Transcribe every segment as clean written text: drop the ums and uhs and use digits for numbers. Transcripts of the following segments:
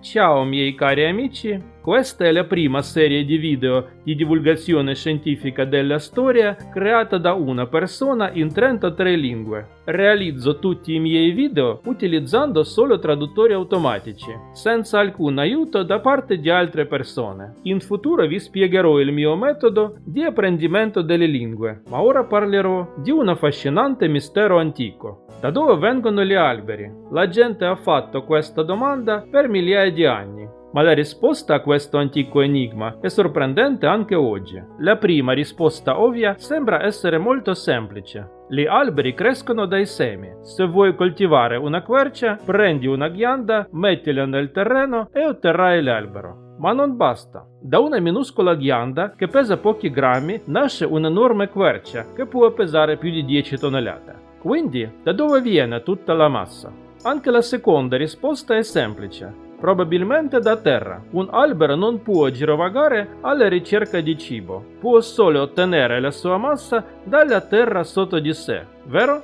Ciao miei cari amici, questa è la prima serie di video di divulgazione scientifica della storia creata da una persona in 33 lingue. Realizzo tutti i miei video utilizzando solo traduttori automatici, senza alcun aiuto da parte di altre persone. In futuro vi spiegherò il mio metodo di apprendimento delle lingue, ma ora parlerò di un affascinante mistero antico. Da dove vengono gli alberi? La gente ha fatto questa domanda per migliaia di anni, ma la risposta a questo antico enigma è sorprendente anche oggi. La prima risposta ovvia sembra essere molto semplice. Gli alberi crescono dai semi. Se vuoi coltivare una quercia, prendi una ghianda, mettila nel terreno e otterrai l'albero. Ma non basta. Da una minuscola ghianda che pesa pochi grammi nasce un'enorme quercia che può pesare più di 10 tonnellate. Quindi, da dove viene tutta la massa? Anche la seconda risposta è semplice. Probabilmente da terra. Un albero non può girovagare alla ricerca di cibo, può solo ottenere la sua massa dalla terra sotto di sé, vero?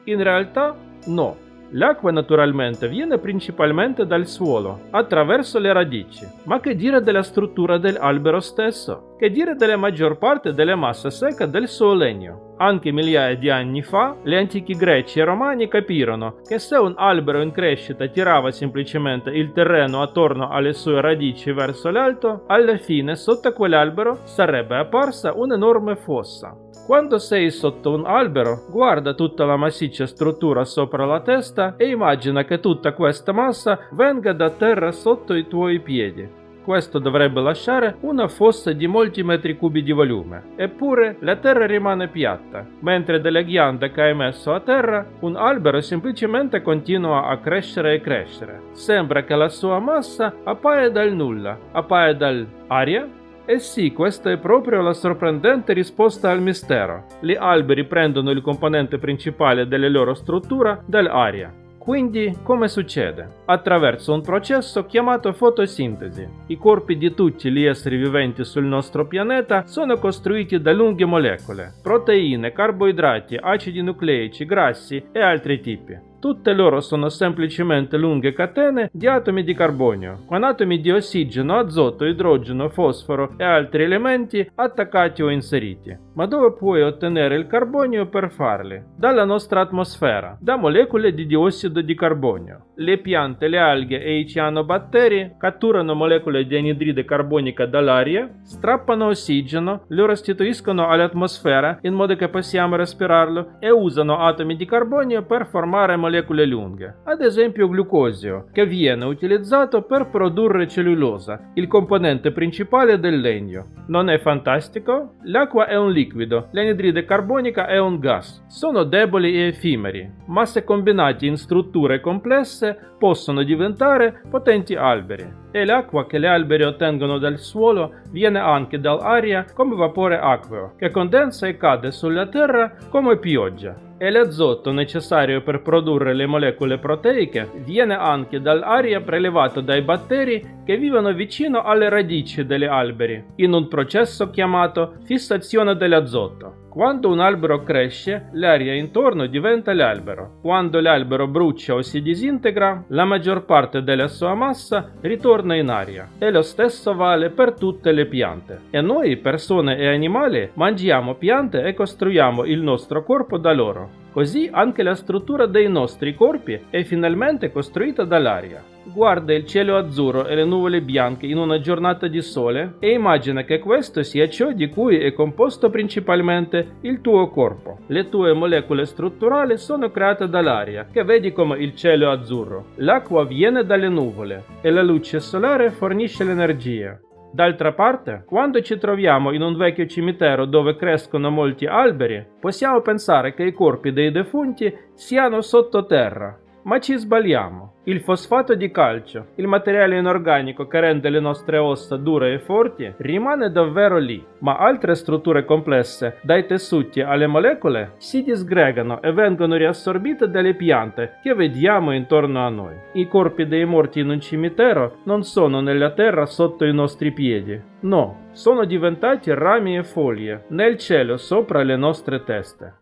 In realtà no. L'acqua naturalmente viene principalmente dal suolo, attraverso le radici. Ma che dire della struttura dell'albero stesso? Che dire della maggior parte della massa secca del suo legno? Anche migliaia di anni fa, gli antichi greci e romani capirono che se un albero in crescita tirava semplicemente il terreno attorno alle sue radici verso l'alto, alla fine sotto quell'albero sarebbe apparsa un'enorme fossa. Quando sei sotto un albero, guarda tutta la massiccia struttura sopra la testa e immagina che tutta questa massa venga da terra sotto i tuoi piedi. Questo dovrebbe lasciare una fossa di molti metri cubi di volume. Eppure la terra rimane piatta, mentre dalla ghianda che hai messo a terra, un albero semplicemente continua a crescere e crescere. Sembra che la sua massa appaia dal nulla, appaia dall'aria. Eh sì, questa è proprio la sorprendente risposta al mistero. Gli alberi prendono il componente principale della loro struttura dall'aria. Quindi, come succede? Attraverso un processo chiamato fotosintesi. I corpi di tutti gli esseri viventi sul nostro pianeta sono costruiti da lunghe molecole, proteine, carboidrati, acidi nucleici, grassi e altri tipi. Tutte loro sono semplicemente lunghe catene di atomi di carbonio, con atomi di ossigeno, azoto, idrogeno, fosforo e altri elementi attaccati o inseriti. Ma dove puoi ottenere il carbonio per farli? Dalla nostra atmosfera, da molecole di diossido di carbonio. Le piante, le alghe e i cianobatteri catturano molecole di anidride carbonica dall'aria, strappano ossigeno, lo restituiscono all'atmosfera in modo che possiamo respirarlo e usano atomi di carbonio per formare molecole lunghe, ad esempio glucosio, che viene utilizzato per produrre cellulosa, il componente principale del legno. Non è fantastico? L'acqua è un liquido, l'anidride carbonica è un gas. Sono deboli e effimeri, ma se combinati in strutture complesse possono diventare potenti alberi. E l'acqua che gli alberi ottengono dal suolo viene anche dall'aria come vapore acqueo, che condensa e cade sulla terra come pioggia. E l'azoto necessario per produrre le molecole proteiche viene anche dall'aria prelevato dai batteri che vivono vicino alle radici degli alberi, in un processo chiamato fissazione dell'azoto. Quando un albero cresce, l'aria intorno diventa l'albero. Quando l'albero brucia o si disintegra, la maggior parte della sua massa ritorna in aria. E lo stesso vale per tutte le piante. E noi, persone e animali, mangiamo piante e costruiamo il nostro corpo da loro. Così anche la struttura dei nostri corpi è finalmente costruita dall'aria. Guarda il cielo azzurro e le nuvole bianche in una giornata di sole e immagina che questo sia ciò di cui è composto principalmente il tuo corpo. Le tue molecole strutturali sono create dall'aria, che vedi come il cielo azzurro. L'acqua viene dalle nuvole e la luce solare fornisce l'energia. D'altra parte, quando ci troviamo in un vecchio cimitero dove crescono molti alberi, possiamo pensare che i corpi dei defunti siano sottoterra. Ma ci sbagliamo. Il fosfato di calcio, il materiale inorganico che rende le nostre ossa dure e forti, rimane davvero lì, ma altre strutture complesse, dai tessuti alle molecole, si disgregano e vengono riassorbite dalle piante che vediamo intorno a noi. I corpi dei morti in un cimitero non sono nella terra sotto i nostri piedi. No, sono diventati rami e foglie, nel cielo sopra le nostre teste.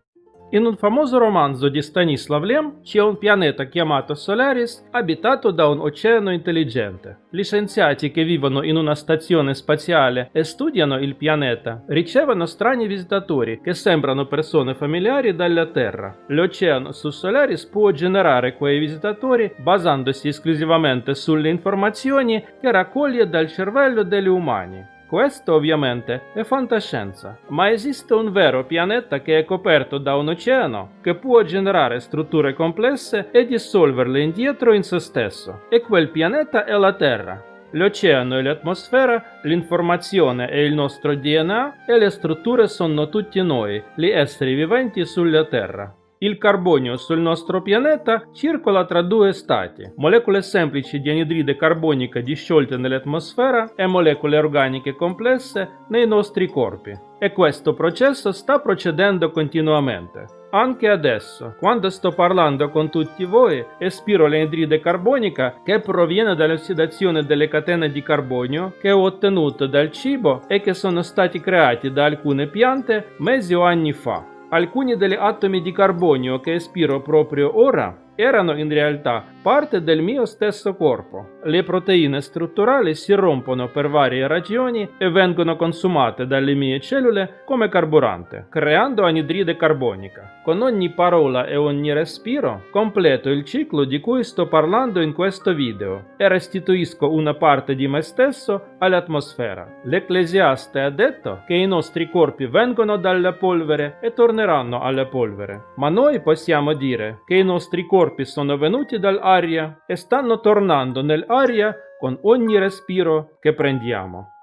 In un famoso romanzo di Stanislav Lem c'è un pianeta chiamato Solaris abitato da un oceano intelligente. Gli scienziati che vivono in una stazione spaziale e studiano il pianeta ricevono strani visitatori che sembrano persone familiari dalla Terra. L'oceano su Solaris può generare quei visitatori basandosi esclusivamente sulle informazioni che raccoglie dal cervello degli umani. Questo ovviamente è fantascienza, ma esiste un vero pianeta che è coperto da un oceano che può generare strutture complesse e dissolverle indietro in se stesso. E quel pianeta è la Terra. L'oceano e l'atmosfera, l'informazione e il nostro DNA e le strutture sono tutti noi, gli esseri viventi sulla Terra. Il carbonio sul nostro pianeta circola tra due stati, molecole semplici di anidride carbonica disciolte nell'atmosfera e molecole organiche complesse nei nostri corpi. E questo processo sta procedendo continuamente. Anche adesso, quando sto parlando con tutti voi, espiro l'anidride carbonica che proviene dall'ossidazione delle catene di carbonio che ho ottenuto dal cibo e che sono stati creati da alcune piante mesi o anni fa. Alcuni degli atomi di carbonio che espiro proprio ora erano in realtà parte del mio stesso corpo. Le proteine strutturali si rompono per varie ragioni e vengono consumate dalle mie cellule come carburante, creando anidride carbonica. Con ogni parola e ogni respiro completo il ciclo di cui sto parlando in questo video e restituisco una parte di me stesso all'atmosfera. L'Ecclesiaste ha detto che i nostri corpi vengono dalla polvere e torneranno alla polvere, ma noi possiamo dire che i nostri corpi sono venuti dall'aria e stanno tornando nell'aria con ogni respiro che prendiamo.